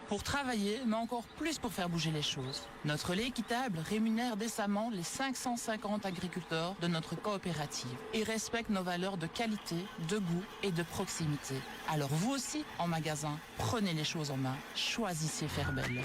Pour travailler, mais encore plus pour faire bouger les choses. Notre lait équitable rémunère décemment les 550 agriculteurs de notre coopérative et respecte nos valeurs de qualité, de goût et de proximité. Alors vous aussi, en magasin, prenez les choses en main. Choisissez Fairbel.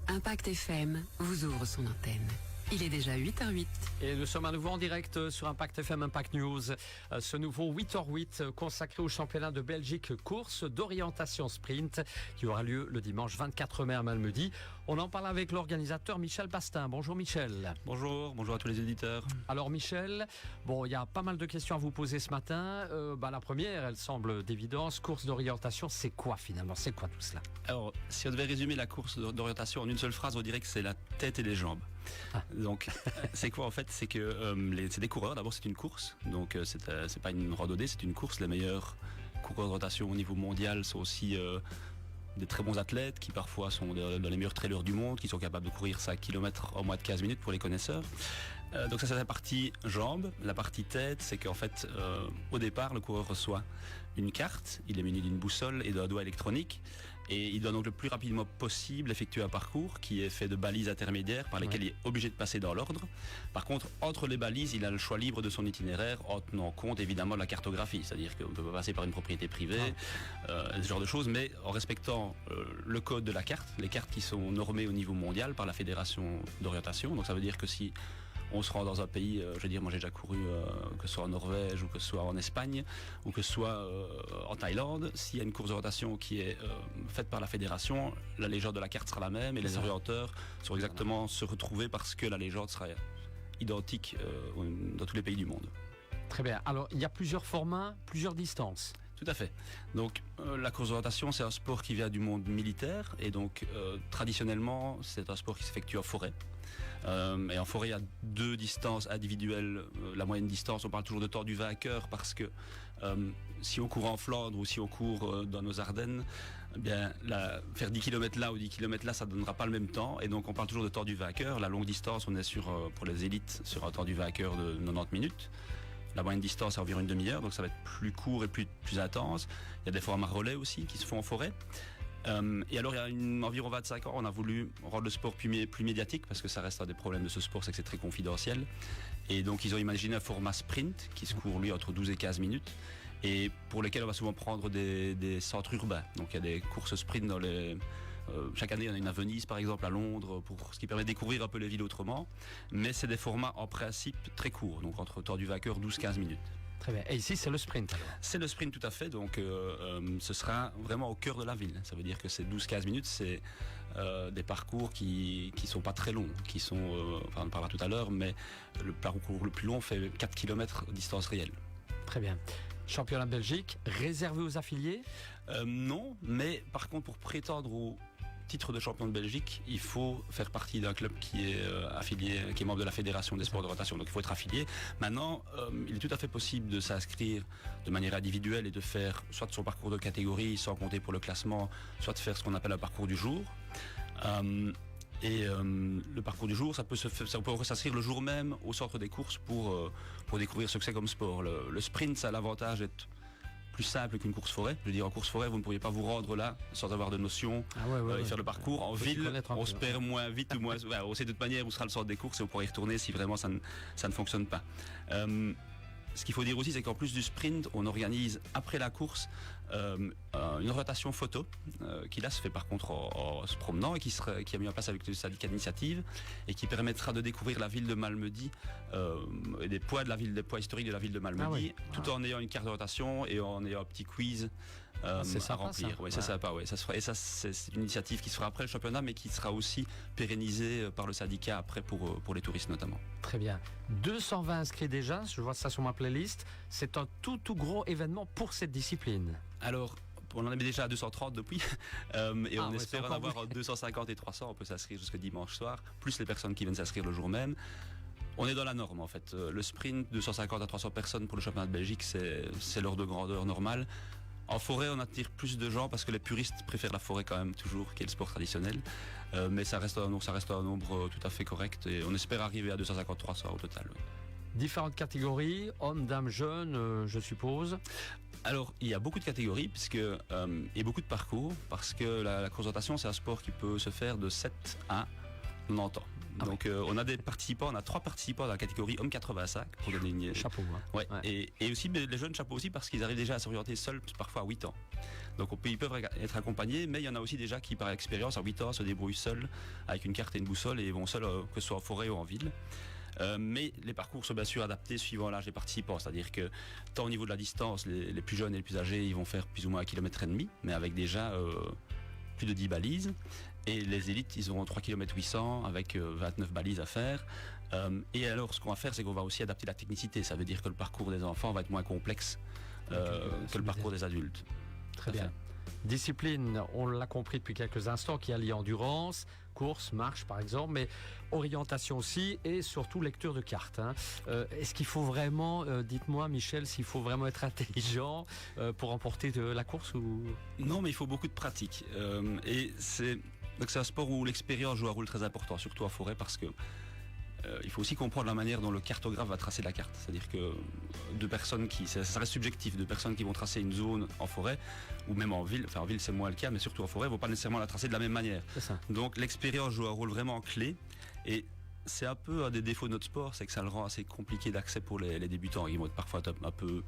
Impact FM vous ouvre son antenne. Il est déjà 8h08. Et nous sommes à nouveau en direct sur Impact FM, Impact News. Ce nouveau 8h08 consacré au championnat de Belgique course d'orientation sprint qui aura lieu le dimanche 24 mai à Malmedy. On en parle avec l'organisateur Michel Bastin. Bonjour Michel. Bonjour à tous les éditeurs. Alors Michel, bon, il y a pas mal de questions à vous poser ce matin. La première, elle semble d'évidence. Course d'orientation, c'est quoi finalement? C'est quoi tout cela? Alors, si on devait résumer la course d'orientation en une seule phrase, on dirait que c'est la tête et les jambes. Donc, c'est quoi en fait? C'est que c'est des coureurs. D'abord, c'est une course. Donc, c'est pas une randonnée, c'est une course. Les meilleurs coureurs de rotation au niveau mondial sont aussi des très bons athlètes qui parfois sont dans les meilleurs trailers du monde, qui sont capables de courir 5 km en moins de 15 minutes pour les connaisseurs. Donc ça, c'est la partie jambes. La partie tête, c'est qu'en fait, au départ, le coureur reçoit une carte, il est muni d'une boussole et d'un doigt électronique, et il doit donc le plus rapidement possible effectuer un parcours qui est fait de balises intermédiaires par lesquelles il est obligé de passer dans l'ordre. Par contre, entre les balises, il a le choix libre de son itinéraire en tenant compte évidemment de la cartographie, c'est-à-dire qu'on ne peut pas passer par une propriété privée, ce genre de choses, mais en respectant le code de la carte, les cartes qui sont normées au niveau mondial par la fédération d'orientation. Donc ça veut dire que si on se rend dans un pays, je veux dire, moi j'ai déjà couru, que ce soit en Norvège ou que ce soit en Espagne ou que ce soit en Thaïlande, s'il y a une course de rotation qui est faite par la fédération, la légende de la carte sera la même et les orienteurs seront exactement se retrouver parce que la légende sera identique dans tous les pays du monde. Très bien. Alors, il y a plusieurs formats, plusieurs distances. Tout à fait. Donc la course de rotation, c'est un sport qui vient du monde militaire et donc traditionnellement, c'est un sport qui s'effectue en forêt. Et en forêt, il y a deux distances individuelles. La moyenne distance, on parle toujours de temps du vainqueur parce que si on court en Flandre ou si on court dans nos Ardennes, eh bien, faire 10 km là ou 10 km là, ça ne donnera pas le même temps. Et donc on parle toujours de temps du vainqueur. La longue distance, on est pour les élites sur un temps du vainqueur de 90 minutes. La moyenne distance est environ une demi-heure, donc ça va être plus court et plus intense. Il y a des formats relais aussi qui se font en forêt. Et alors, il y a environ 25 ans, on a voulu rendre le sport plus médiatique parce que ça reste un des problèmes de ce sport, c'est que c'est très confidentiel. Et donc, ils ont imaginé un format sprint qui se court, lui, entre 12 et 15 minutes et pour lesquels on va souvent prendre des centres urbains. Donc, il y a des courses sprint dans les... chaque année, il y en a une à Venise, par exemple, à Londres, ce qui permet de découvrir un peu les villes autrement. Mais c'est des formats, en principe, très courts, donc entre temps du vainqueur, 12-15 minutes. Très bien. Et ici, c'est le sprint alors? C'est le sprint tout à fait, donc ce sera vraiment au cœur de la ville. Ça veut dire que c'est 12-15 minutes, c'est des parcours qui sont pas très longs, qui sont, on en parlera tout à l'heure, mais le parcours le plus long fait 4 km distance réelle. Très bien. Championnat de Belgique, réservé aux affiliés? Non, mais par contre, pour prétendre au titre de champion de Belgique, il faut faire partie d'un club qui est affilié, qui est membre de la Fédération des sports de rotation. Donc il faut être affilié. Maintenant, il est tout à fait possible de s'inscrire de manière individuelle et de faire soit son parcours de catégorie sans compter pour le classement, soit de faire ce qu'on appelle un parcours du jour. Le parcours du jour, ça peut s'inscrire le jour même au centre des courses pour découvrir ce que c'est comme sport. Le sprint, ça a l'avantage d'être plus simple qu'une course forêt. Je veux dire, en course forêt, vous ne pourriez pas vous rendre là sans avoir de notion et faire le parcours. En ville, on se perd moins vite ou moins. On sait de toute manière où sera le centre des courses et on pourra y retourner si vraiment ça ne fonctionne pas. Ce qu'il faut dire aussi, c'est qu'en plus du sprint, on organise après la course une rotation photo qui là se fait par contre en se promenant et qui a mis en place avec le syndicat d'initiative et qui permettra de découvrir la ville de Malmedy et des poids historiques de la ville de Malmedy, tout en ayant une carte de rotation et en ayant un petit quiz à remplir. Oui, c'est sympa. Ouais. Ça se fera, et ça, c'est une initiative qui se fera après le championnat, mais qui sera aussi pérennisée par le syndicat après pour les touristes notamment. Très bien. 220 inscrits déjà, je vois ça sur ma playlist. C'est un tout gros événement pour cette discipline. Alors, on en est déjà à 230 depuis et on espère en avoir 250 et 300. On peut s'inscrire jusqu'à dimanche soir, plus les personnes qui viennent s'inscrire le jour même. On est dans la norme en fait. Le sprint, 250 à 300 personnes pour le championnat de Belgique, c'est l'ordre de grandeur normale. En forêt, on attire plus de gens parce que les puristes préfèrent la forêt quand même toujours, qui est le sport traditionnel. Mais ça reste un nombre tout à fait correct et on espère arriver à 250-300 au total. Oui. Différentes catégories, hommes, dames, jeunes, je suppose. Alors, il y a beaucoup de catégories et beaucoup de parcours, parce que la course d'orientation, c'est un sport qui peut se faire de 7 à 90 ans. Donc on a 3 participants dans la catégorie hommes 85 pour donner une... Chapeau. Hein. Ouais. Et aussi les jeunes chapeaux aussi, parce qu'ils arrivent déjà à s'orienter seuls, parfois à 8 ans. Donc ils peuvent être accompagnés, mais il y en a aussi déjà qui par expérience à 8 ans se débrouillent seuls avec une carte et une boussole et vont seuls, que ce soit en forêt ou en ville. Mais les parcours sont bien sûr adaptés suivant l'âge des participants, c'est-à-dire que tant au niveau de la distance, les plus jeunes et les plus âgés, ils vont faire plus ou moins 1,5 km, mais avec déjà plus de 10 balises. Et les élites, ils auront 3 km 800 avec 29 balises à faire. Et alors, ce qu'on va faire, c'est qu'on va aussi adapter la technicité. Ça veut dire que le parcours des enfants va être moins complexe que le parcours des adultes. Très bien. Discipline, on l'a compris depuis quelques instants, qui allie endurance, course, marche par exemple, mais orientation aussi et surtout lecture de cartes. Hein. Est-ce qu'il faut vraiment, dites-moi Michel, s'il faut vraiment être intelligent pour remporter la course ou... Non, mais il faut beaucoup de pratique. Donc c'est un sport où l'expérience joue un rôle très important, surtout en forêt, parce que il faut aussi comprendre la manière dont le cartographe va tracer la carte. C'est-à-dire que ça reste subjectif, 2 personnes qui vont tracer une zone en forêt, ou même en ville, enfin en ville c'est moins le cas, mais surtout en forêt, ne vont pas nécessairement la tracer de la même manière. C'est ça. Donc l'expérience joue un rôle vraiment clé, et c'est un peu un des défauts de notre sport, c'est que ça le rend assez compliqué d'accès pour les débutants. Ils vont être parfois un peu...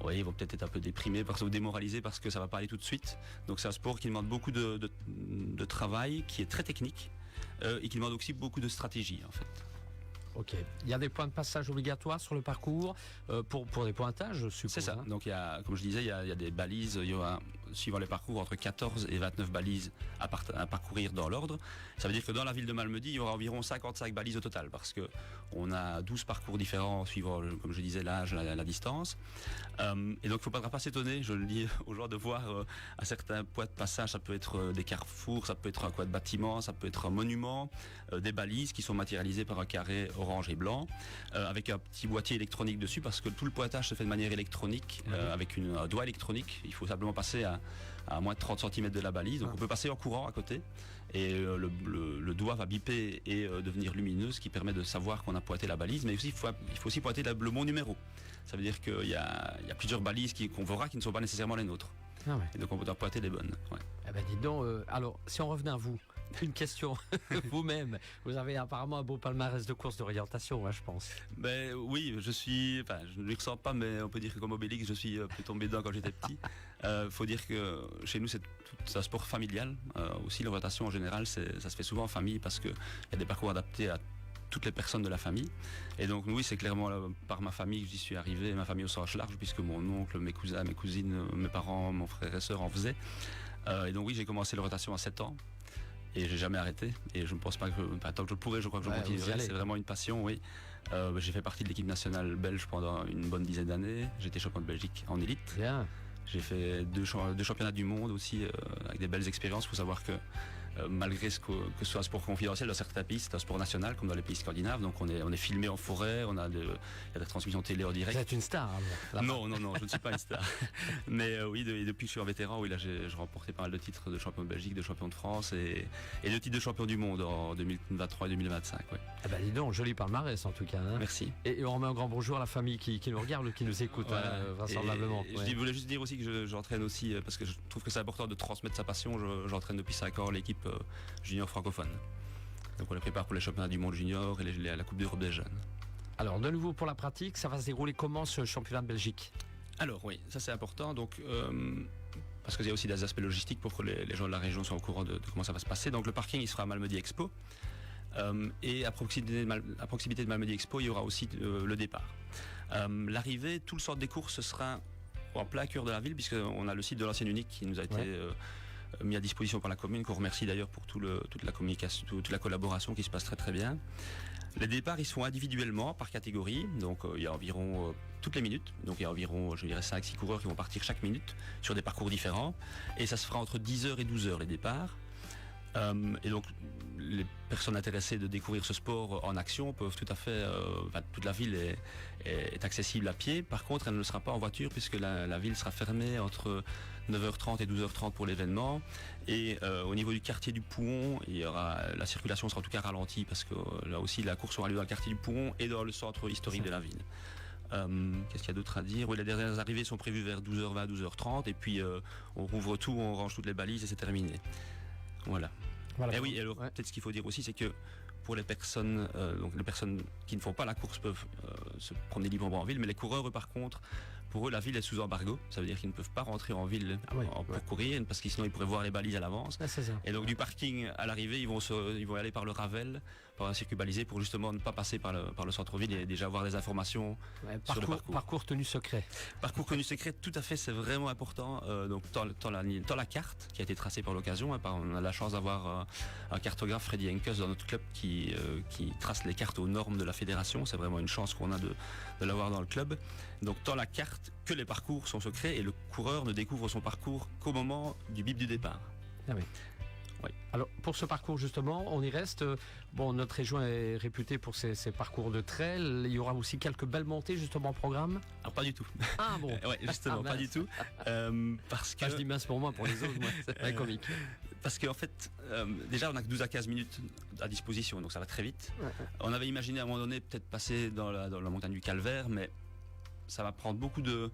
Oui, ils vont peut-être être un peu déprimés ou démoralisés parce que ça va pas aller tout de suite. Donc c'est un sport qui demande beaucoup de travail, qui est très technique, et qui demande aussi beaucoup de stratégie en fait. Ok. Il y a des points de passage obligatoires sur le parcours pour des pointages, je suppose. C'est ça. Hein. Donc, comme je disais, il y a des balises. Il y aura, suivant les parcours, entre 14 et 29 balises à parcourir dans l'ordre. Ça veut dire que dans la ville de Malmedy, il y aura environ 55 balises au total, parce que on a 12 parcours différents suivant, comme je disais, l'âge, la distance. Et donc, il ne faudra pas s'étonner, je le dis aux gens, de voir à certains points de passage, ça peut être des carrefours, ça peut être un coin de bâtiment, ça peut être un monument, des balises qui sont matérialisées par un carré orange et blanc, avec un petit boîtier électronique dessus, parce que tout le pointage se fait de manière électronique, avec un doigt électronique. Il faut simplement passer à moins de 30 cm de la balise, donc on peut passer en courant à côté, et le doigt va biper et devenir lumineux, ce qui permet de savoir qu'on a pointé la balise, mais aussi, il faut aussi pointer le bon numéro. Ça veut dire qu'il y a plusieurs balises qu'on verra qui ne sont pas nécessairement les nôtres. Ah ouais. Et donc on doit pointer les bonnes. Ouais. Eh ben dites donc, alors si on revenait à vous, une question vous-même. Vous avez apparemment un beau palmarès de courses d'orientation, hein, je pense. Ben oui, je ne lui ressens pas, mais on peut dire que comme Obélix, je suis tombé dedans quand j'étais petit. Faut dire que chez nous, c'est un sport familial. Aussi, l'orientation en général, ça se fait souvent en famille parce qu'il y a des parcours adaptés à toutes les personnes de la famille. Et donc oui, c'est clairement par ma famille que j'y suis arrivé, ma famille au sens large, puisque mon oncle, mes cousins, mes cousines, mes parents, mon frère et soeur en faisaient. Et donc oui, j'ai commencé l'orientation à 7 ans. Et j'ai jamais arrêté. Et je ne pense pas que, tant que je le pourrais, je crois que je continuerai. C'est vraiment une passion, oui. J'ai fait partie de l'équipe nationale belge pendant une bonne dizaine d'années. J'étais champion de Belgique en élite. Bien. J'ai fait deux championnats du monde aussi, avec des belles expériences. Il faut savoir que malgré que ce soit un sport confidentiel, dans certains pays, c'est un sport national, comme dans les pays scandinaves. Donc on est filmé en forêt, il y a des transmissions télé en direct. Vous êtes une star, alors. Non, je ne suis pas une star. Mais oui, depuis que je suis un vétéran, oui, là, j'ai remporté pas mal de titres de champion de Belgique, de champion de France et de titres de champion du monde en 2023 et 2025. Ouais. Eh ben, dis donc, joli palmarès en tout cas. Hein. Merci. Et on remet un grand bonjour à la famille qui nous regarde ou qui nous écoute, voilà. vraisemblablement. Je voulais juste dire aussi que j'entraîne aussi, parce que je trouve que c'est important de transmettre sa passion. J'entraîne depuis 5 ans l'équipe junior francophone. Donc on les prépare pour les championnats du monde junior et la Coupe d'Europe des jeunes. Alors de nouveau pour la pratique, ça va se dérouler comment ce championnat de Belgique? Alors oui, ça c'est important. Donc parce qu'il y a aussi des aspects logistiques pour que les gens de la région soient au courant de comment ça va se passer. Donc le parking il sera à Malmedy Expo. Et à proximité de Malmedy Expo, il y aura aussi le départ. L'arrivée, tout le centre des courses, ce sera en plein cœur de la ville, puisqu'on a le site de l'ancienne unique qui nous a été mis à disposition par la commune, qu'on remercie d'ailleurs pour toute la communication, toute la collaboration qui se passe très très bien. Les départs, ils se font individuellement par catégorie, donc il y a environ toutes les minutes, donc il y a environ, je dirais, 5-6 coureurs qui vont partir chaque minute sur des parcours différents, et ça se fera entre 10h et 12h les départs. Et donc les personnes intéressées de découvrir ce sport en action peuvent tout à fait, toute la ville est accessible à pied. Par contre, elle ne le sera pas en voiture puisque la ville sera fermée entre 9h30 et 12h30 pour l'événement. Et au niveau du quartier du Pouhon, la circulation sera en tout cas ralentie parce que là aussi la course aura lieu dans le quartier du Pouhon et dans le centre historique de la ville. Qu'est-ce qu'il y a d'autre à dire? Oui, les dernières arrivées sont prévues vers 12h20, 12h30 et puis on rouvre tout, on range toutes les balises et c'est terminé. Voilà. Et oui, alors peut-être ce qu'il faut dire aussi, c'est que pour les personnes, donc les personnes qui ne font pas la course peuvent se promener librement en ville, mais les coureurs, eux, par contre, pour eux, la ville est sous embargo. Ça veut dire qu'ils ne peuvent pas rentrer en ville pour courir, parce que sinon ils pourraient voir les balises à l'avance. Et donc du parking à l'arrivée, ils vont aller par le Ravel, par un circuit balisé, pour justement ne pas passer par le centre-ville et déjà avoir des informations sur le parcours. Parcours tenue secret. Parcours tenue secret, tout à fait, c'est vraiment important. Donc tant la carte qui a été tracée par l'occasion, on a la chance d'avoir un cartographe, Freddy Henkes, dans notre club qui trace les cartes aux normes de la fédération. C'est vraiment une chance qu'on a de l'avoir dans le club. Donc tant la carte que les parcours sont secrets et le coureur ne découvre son parcours qu'au moment du bip du départ. Ah oui. Oui. Alors pour ce parcours justement, on y reste. Bon, notre région est réputée pour ses parcours de trail. Il y aura aussi quelques belles montées justement au programme. Alors pas du tout. Ah bon. Ouais, justement pas du tout. Parce que je dis mince pour moi, pour les autres, c'est très comique. Parce qu'en fait, déjà on a que 12 à 15 minutes à disposition, donc ça va très vite. On avait imaginé à un moment donné peut-être passer dans la montagne du Calvaire, mais ça va prendre beaucoup de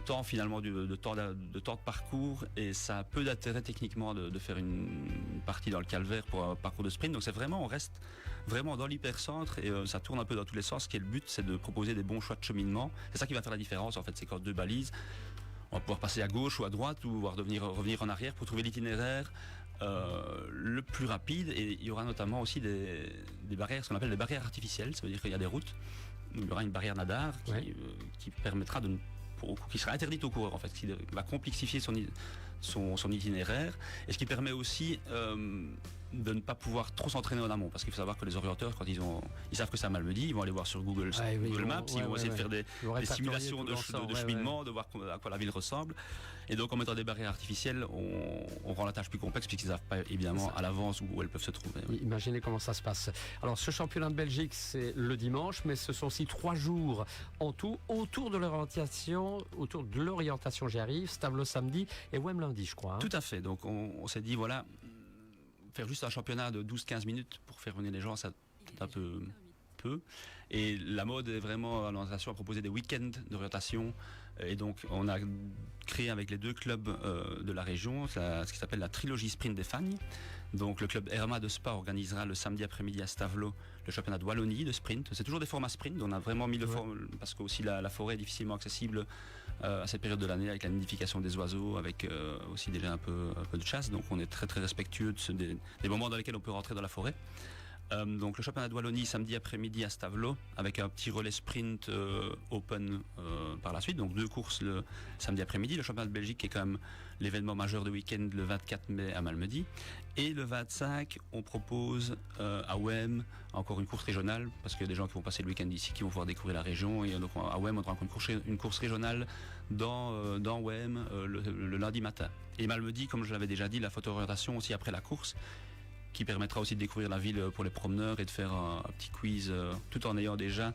temps finalement, de temps de parcours, et ça a peu d'intérêt techniquement de faire une partie dans le Calvaire pour un parcours de sprint. Donc on reste vraiment dans l'hypercentre et ça tourne un peu dans tous les sens. Ce qui est le but, c'est de proposer des bons choix de cheminement. C'est ça qui va faire la différence en fait, c'est qu'en deux balises, on va pouvoir passer à gauche ou à droite ou voire revenir en arrière pour trouver l'itinéraire le plus rapide. Et il y aura notamment aussi des barrières, ce qu'on appelle des barrières artificielles. Ça veut dire qu'il y a des routes où il y aura une barrière nadar qui permettra qui sera interdite aux coureurs en fait, qui va complexifier son itinéraire, et ce qui permet aussi de ne pas pouvoir trop s'entraîner en amont, parce qu'il faut savoir que les orienteurs, quand ils savent que c'est à Malmedy, ils vont aller voir sur Google Maps, ils vont essayer de faire des simulations de cheminement, de voir à quoi la ville ressemble. Et donc en mettant des barrières artificielles, on rend la tâche plus complexe puisqu'ils ne savent pas évidemment à l'avance où elles peuvent se trouver. Imaginez comment ça se passe. Alors ce championnat de Belgique, c'est le dimanche, mais ce sont aussi 3 jours en tout autour de l'orientation, j'y arrive, Stavelot samedi et Wem lundi, je crois. Tout à fait. Donc on s'est dit, voilà, faire juste un championnat de 12-15 minutes pour faire venir les gens, ça c'est un peu. Et la mode est vraiment à l'orientation à proposer des week-ends d'orientation. Et donc on a créé avec les 2 clubs de la région ce qui s'appelle la trilogie sprint des Fagnes. Donc le club Herma de Spa organisera le samedi après-midi à Stavelot le championnat de Wallonie de sprint. C'est toujours des formats sprint. On a vraiment mis parce que aussi la forêt est difficilement accessible à cette période de l'année, avec la nidification des oiseaux, avec aussi déjà un peu de chasse. Donc on est très très respectueux des moments dans lesquels on peut rentrer dans la forêt. Donc le championnat de Wallonie samedi après-midi à Stavelot, avec un petit relais sprint open par la suite, donc 2 courses le samedi après-midi. Le championnat de Belgique qui est quand même l'événement majeur de week-end le 24 mai à Malmedy, et le 25 on propose à Wem encore une course régionale, parce qu'il y a des gens qui vont passer le week-end ici qui vont pouvoir découvrir la région, et donc à Wem on aura une course régionale dans Wem le lundi matin. Et Malmedy, comme je l'avais déjà dit, la photo-orientation aussi après la course, qui permettra aussi de découvrir la ville pour les promeneurs et de faire un petit quiz tout en ayant déjà,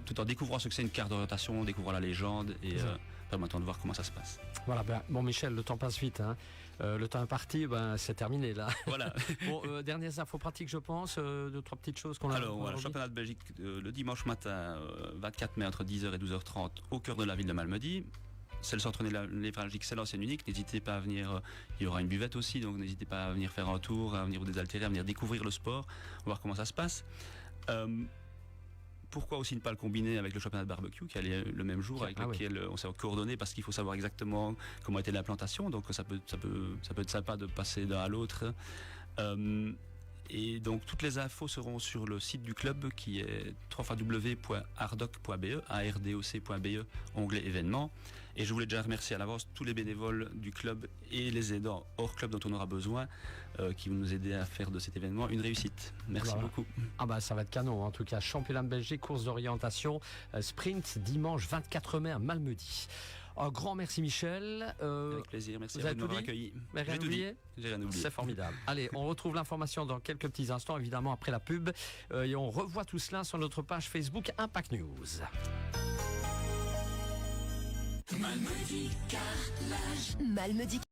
tout en découvrant ce que c'est une carte d'orientation, découvrant la légende et permettant de voir comment ça se passe. Voilà, bon Michel, le temps passe vite, hein. Le temps est parti, c'est terminé là. Voilà. Bon, dernières infos pratiques, je pense, 2-3 petites choses qu'on a. Alors voilà, championnat de Belgique le dimanche matin, 24 mai entre 10h et 12h30 au cœur de la ville de Malmedy. C'est le centre névralgique, c'est l'ancienne unique. N'hésitez pas à venir, il y aura une buvette aussi, donc n'hésitez pas à venir faire un tour, à venir vous désaltérer, à venir découvrir le sport, voir comment ça se passe. Pourquoi aussi ne pas le combiner avec le championnat de barbecue qui a lieu le même jour, avec lequel on s'est coordonné, parce qu'il faut savoir exactement comment était l'implantation, donc ça peut être sympa de passer d'un à l'autre. Et donc toutes les infos seront sur le site du club qui est www.ardoc.be, ardoc.be, onglet événements. Et je voulais déjà remercier à l'avance tous les bénévoles du club et les aidants hors club dont on aura besoin, qui vont nous aider à faire de cet événement une réussite. Merci beaucoup. Ça va être canon, en tout cas. Championnat de Belgique, course d'orientation, sprint, dimanche 24 mai à Malmedy. Un grand merci Michel. Avec plaisir, merci vous à avez vous de tout m'avoir dit accueilli. Mais rien J'ai tout dit. oublié. J'ai rien oublié. C'est formidable. Allez, on retrouve l'information dans quelques petits instants, évidemment après la pub. Et on revoit tout cela sur notre page Facebook Impact News. Malmedy